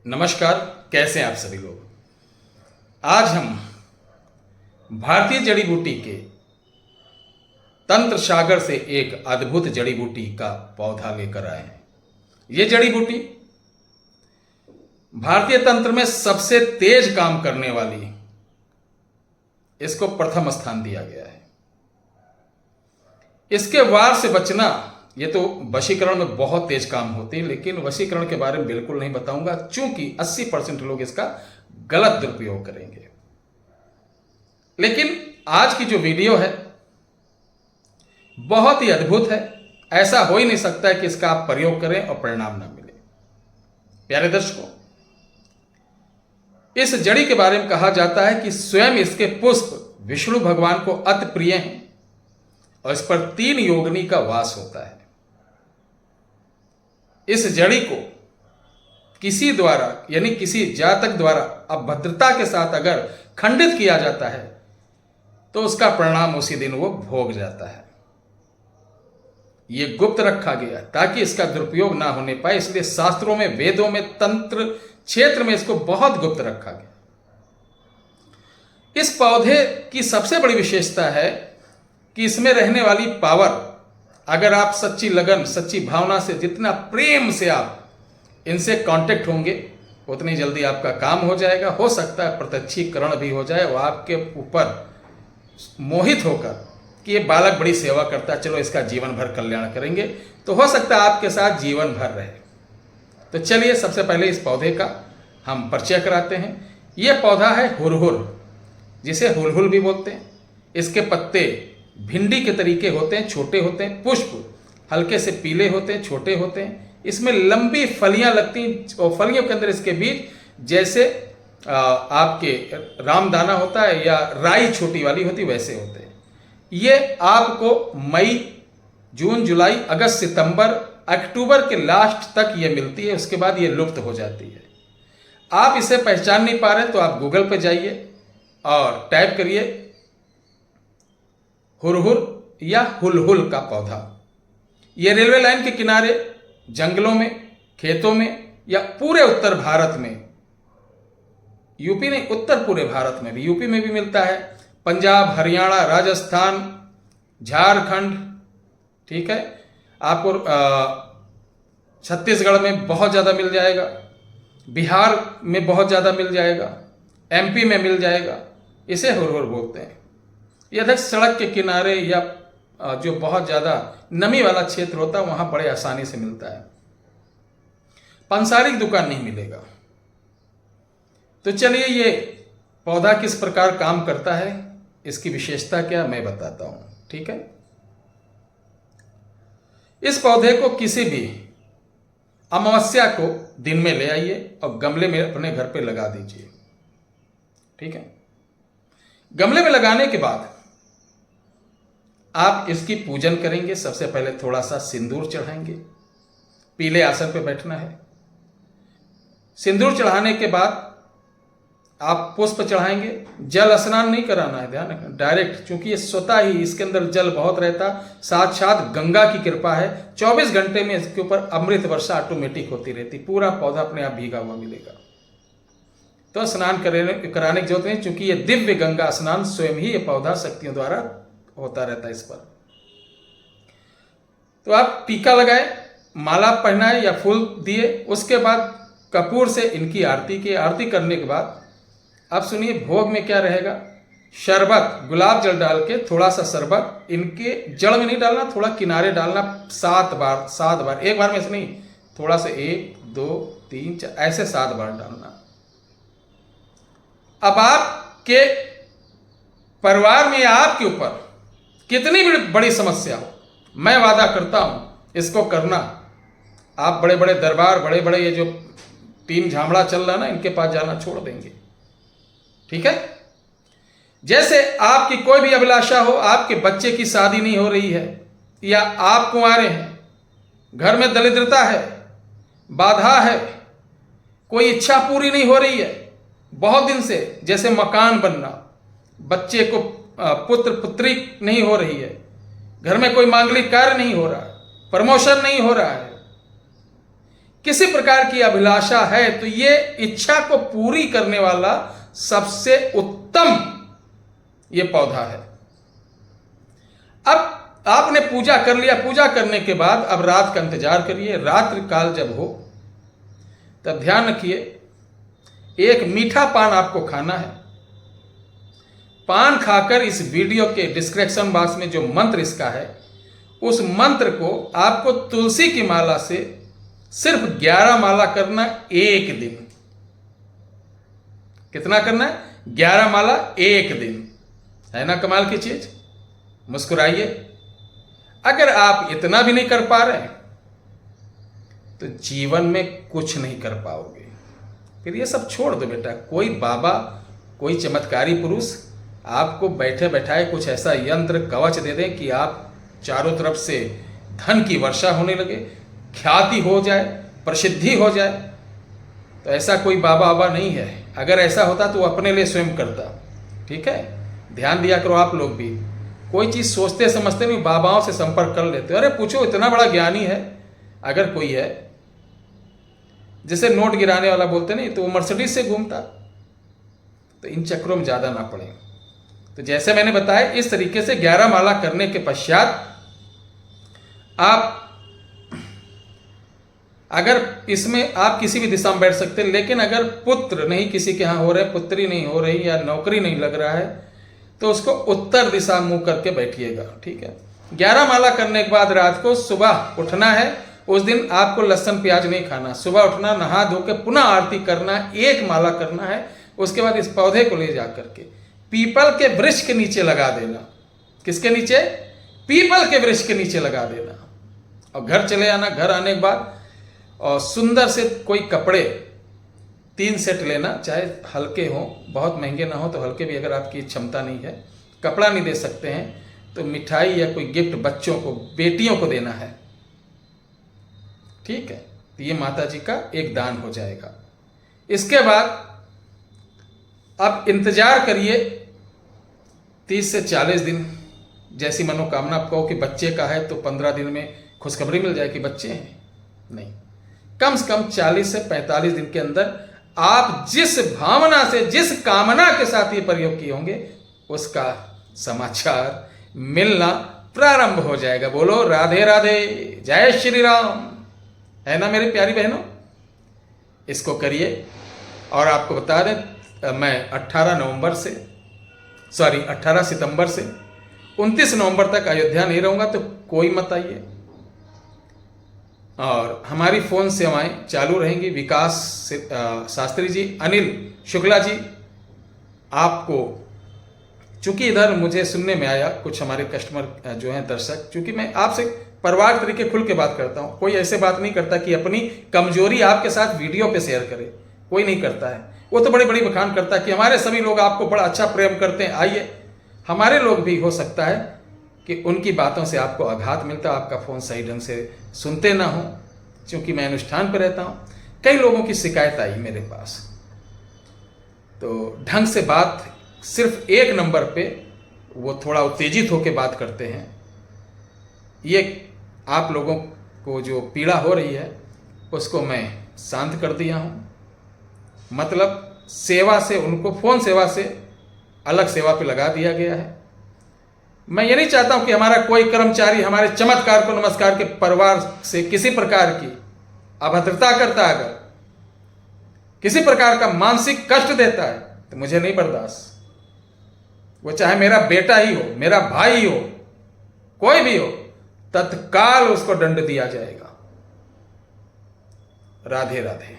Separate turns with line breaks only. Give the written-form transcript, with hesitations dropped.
नमस्कार, कैसे हैं आप सभी लोग। आज हम भारतीय जड़ी बूटी के तंत्र सागर से एक अद्भुत जड़ी बूटी का पौधा लेकर आए हैं। ये जड़ी बूटी भारतीय तंत्र में सबसे तेज काम करने वाली, इसको प्रथम स्थान दिया गया है। इसके वार से बचना, ये तो वशीकरण में बहुत तेज काम होती है, लेकिन वशीकरण के बारे में बिल्कुल नहीं बताऊंगा, चूंकि 80% लोग इसका गलत दुरुपयोग करेंगे। लेकिन आज की जो वीडियो है बहुत ही अद्भुत है। ऐसा हो ही नहीं सकता है कि इसका आप प्रयोग करें और परिणाम ना मिले। प्यारे दर्शकों, इस जड़ी के बारे में कहा जाता है कि स्वयं इसके पुष्प विष्णु भगवान को अति प्रिय हैं और इस पर 3 योगिनी का वास होता है। इस जड़ी को किसी द्वारा, यानी किसी जातक द्वारा अभद्रता के साथ अगर खंडित किया जाता है तो उसका परिणाम उसी दिन वो भोग जाता है। ये गुप्त रखा गया ताकि इसका दुरुपयोग ना होने पाए, इसलिए शास्त्रों में, वेदों में, तंत्र क्षेत्र में इसको बहुत गुप्त रखा गया। इस पौधे की सबसे बड़ी विशेषता है कि इसमें रहने वाली पावर, अगर आप सच्ची लगन, सच्ची भावना से, जितना प्रेम से आप इनसे कांटेक्ट होंगे, उतनी जल्दी आपका काम हो जाएगा। हो सकता है प्रत्यक्षीकरण भी हो जाए, वो आपके ऊपर मोहित होकर कि ये बालक बड़ी सेवा करता है, चलो इसका जीवन भर कल्याण करेंगे, तो हो सकता है आपके साथ जीवन भर रहे। तो चलिए सबसे पहले इस पौधे का हम परिचय कराते हैं। यह पौधा है हुरहुर, जिसे हुलहुल भी बोलते हैं। इसके पत्ते भिंडी के तरीके होते हैं, छोटे होते हैं। पुष्प हल्के से पीले होते हैं, छोटे होते हैं। इसमें लंबी फलियां लगती हैं और फलियों के अंदर इसके बीज जैसे आपके रामदाना होता है या राई छोटी वाली होती, वैसे होते हैं। ये आपको मई, जून, जुलाई, अगस्त, सितंबर, अक्टूबर के लास्ट तक ये मिलती है। उसके बाद ये लुप्त हो जाती है। आप इसे पहचान नहीं पा रहे तो आप गूगल पे जाइए और टाइप करिए हुरहुर या हुलहुल का पौधा। यह रेलवे लाइन के किनारे, जंगलों में, खेतों में या पूरे उत्तर भारत में, यूपी नहीं, उत्तर पूरे भारत में भी, यूपी में भी मिलता है, पंजाब, हरियाणा, राजस्थान, झारखंड, ठीक है, आपको छत्तीसगढ़ में बहुत ज़्यादा मिल जाएगा, बिहार में बहुत ज़्यादा मिल जाएगा, एमपी में मिल जाएगा। इसे हुरहुर बोलते हैं। यह अधिक सड़क के किनारे या जो बहुत ज़्यादा नमी वाला क्षेत्र होता है वहाँ बड़े आसानी से मिलता है। पंसारिक दुकान नहीं मिलेगा। तो चलिए ये पौधा किस प्रकार काम करता है, इसकी विशेषता क्या, मैं बताता हूँ, ठीक है। इस पौधे को किसी भी अमावस्या को दिन में ले आइए और गमले में अपने घर पे लगा दीजिए, ठीक है। गमले में लगाने के बाद आप इसकी पूजन करेंगे। सबसे पहले थोड़ा सा सिंदूर चढ़ाएंगे, पीले आसन पे बैठना है। सिंदूर चढ़ाने के बाद आप पुष्प चढ़ाएंगे। जल स्नान नहीं कराना है, ध्यान रखना, डायरेक्ट, क्योंकि ये स्वतः ही इसके अंदर जल बहुत रहता, साक्षात गंगा की कृपा है। 24 घंटे में इसके ऊपर अमृत वर्षा ऑटोमेटिक होती रहती, पूरा पौधा अपने आप भीगा हुआ मिलेगा। तो स्नान कराने की जरूरत नहीं, क्योंकि ये दिव्य गंगा स्नान स्वयं ही ये पौधा शक्तियों द्वारा होता रहता है इस पर। तो आप टीका लगाए, माला पहनाए या फूल दिए, उसके बाद कपूर से इनकी आरती की। आरती करने के बाद अब सुनिए भोग में क्या रहेगा। शरबत, गुलाब जल डाल के थोड़ा सा शरबत इनके जड़ में नहीं डालना, थोड़ा किनारे डालना 7 बार, एक बार में ऐसे नहीं, थोड़ा सा 1, 2, 3, 4 ऐसे 7 बार डालना। अब आपके परिवार में या आपके ऊपर कितनी भी बड़ी समस्या हो, मैं वादा करता हूं इसको करना। आप बड़े बड़े दरबार, बड़े बड़े ये जो टीम झामड़ा चल रहा है ना, इनके पास जाना छोड़ देंगे, ठीक है। जैसे आपकी कोई भी अभिलाषा हो, आपके बच्चे की शादी नहीं हो रही है या आप कुंवारे हैं, घर में दरिद्रता है, बाधा है, कोई इच्छा पूरी नहीं हो रही है बहुत दिन से, जैसे मकान बनना, बच्चे को पुत्र पुत्री नहीं हो रही है, घर में कोई मांगलिक कार्य नहीं हो रहा, प्रमोशन नहीं हो रहा है, किसी प्रकार की अभिलाषा है तो ये इच्छा को पूरी करने वाला सबसे उत्तम ये पौधा है। अब आपने पूजा कर लिया, पूजा करने के बाद अब रात का इंतजार करिए। रात्रि काल जब हो तब ध्यान रखिए, एक मीठा पान आपको खाना है। पान खाकर इस वीडियो के डिस्क्रिप्शन बॉक्स में जो मंत्र इसका है, उस मंत्र को आपको तुलसी की माला से सिर्फ 11 माला करना एक दिन। कितना करना है? 11 माला एक दिन। है ना कमाल की चीज? मुस्कुराइए। अगर आप इतना भी नहीं कर पा रहे तो जीवन में कुछ नहीं कर पाओगे। फिर ये सब छोड़ दो बेटा। कोई बाबा, कोई चमत्कारी पुरुष आपको बैठे बैठाए कुछ ऐसा यंत्र कवच दे दें कि आप चारों तरफ से धन की वर्षा होने लगे, ख्याति हो जाए, प्रसिद्धि हो जाए, तो ऐसा कोई बाबा बाबा नहीं है। अगर ऐसा होता तो वो अपने लिए स्वयं करता। ठीक है, ध्यान दिया करो आप लोग भी। कोई चीज़ सोचते समझते नहीं, बाबाओं से संपर्क कर लेते हो। अरे पूछो, इतना बड़ा ज्ञानी है अगर कोई है, जैसे नोट गिराने वाला बोलते नहीं, तो वो मर्सिडीज से घूमता। तो इन चक्रों में ज़्यादा ना पड़े। तो जैसे मैंने बताया, इस तरीके से 11 माला करने के पश्चात आप, अगर इसमें आप किसी भी दिशा में बैठ सकते हैं, लेकिन अगर पुत्र नहीं किसी के यहाँ हो रहे, पुत्री नहीं हो रही या नौकरी नहीं लग रहा है, तो उसको उत्तर दिशा मुंह करके बैठिएगा। ठीक है, 11 माला करने के बाद रात को सुबह उठना है। उस दिन आपको लहसुन प्याज नहीं खाना। सुबह उठना, नहा धो के पुनः आरती करना, 1 माला करना है। उसके बाद इस पौधे को ले जा करके पीपल के वृक्ष के नीचे लगा देना। किसके नीचे? पीपल के वृक्ष के नीचे लगा देना। और घर चले आना। घर आने के बाद और सुंदर से कोई कपड़े 3 सेट लेना, चाहे हल्के हों, बहुत महंगे ना हो तो हल्के भी, अगर आपकी क्षमता नहीं है, कपड़ा नहीं दे सकते हैं तो मिठाई या कोई गिफ्ट बच्चों को, बेटियों को देना है। ठीक है, तो ये माता जी का एक दान हो जाएगा। इसके बाद अब इंतजार करिए 30 से 40 दिन। जैसी मनोकामना आप कहो कि बच्चे का है तो 15 दिन में खुशखबरी मिल जाए कि बच्चे हैं, नहीं, कम से कम 40 से 45 दिन के अंदर आप जिस भावना से, जिस कामना के साथ ये प्रयोग किए होंगे, उसका समाचार मिलना प्रारंभ हो जाएगा। बोलो राधे राधे, जय श्री राम। है ना मेरी प्यारी बहनों? इसको करिए। और आपको बता दें, मैं 18 सितंबर से 29 नवंबर तक अयोध्या नहीं रहूंगा, तो कोई मत आइए। और हमारी फ़ोन सेवाएं चालू रहेंगी। विकास शास्त्री जी, अनिल शुक्ला जी, आपको, चूंकि इधर मुझे सुनने में आया कुछ हमारे कस्टमर जो हैं, दर्शक, चूंकि मैं आपसे परिवार तरीके खुल के बात करता हूं, कोई ऐसे बात नहीं करता कि अपनी कमजोरी आपके साथ वीडियो पे शेयर करे, कोई नहीं करता है। वो तो बड़ी बड़ी बखान करता है कि हमारे सभी लोग आपको बड़ा अच्छा प्रेम करते हैं। आइए, हमारे लोग भी हो सकता है कि उनकी बातों से आपको आघात मिलता, आपका फ़ोन सही ढंग से सुनते ना हो, क्योंकि मैं अनुष्ठान पर रहता हूँ। कई लोगों की शिकायत आई मेरे पास, तो ढंग से बात, सिर्फ एक नंबर पे वो थोड़ा उत्तेजित होकर बात करते हैं। ये आप लोगों को जो पीड़ा हो रही है उसको मैं शांत कर दिया हूँ। मतलब सेवा से, उनको फ़ोन सेवा से अलग सेवा पे लगा दिया गया है। मैं ये नहीं चाहता हूं कि हमारा कोई कर्मचारी हमारे चमत्कार को नमस्कार के परिवार से किसी प्रकार की अभद्रता करता है, अगर किसी प्रकार का मानसिक कष्ट देता है, तो मुझे नहीं बर्दाश्त। वो चाहे मेरा बेटा ही हो, मेरा भाई हो, कोई भी हो, तत्काल उसको दंड दिया जाएगा। राधे राधे।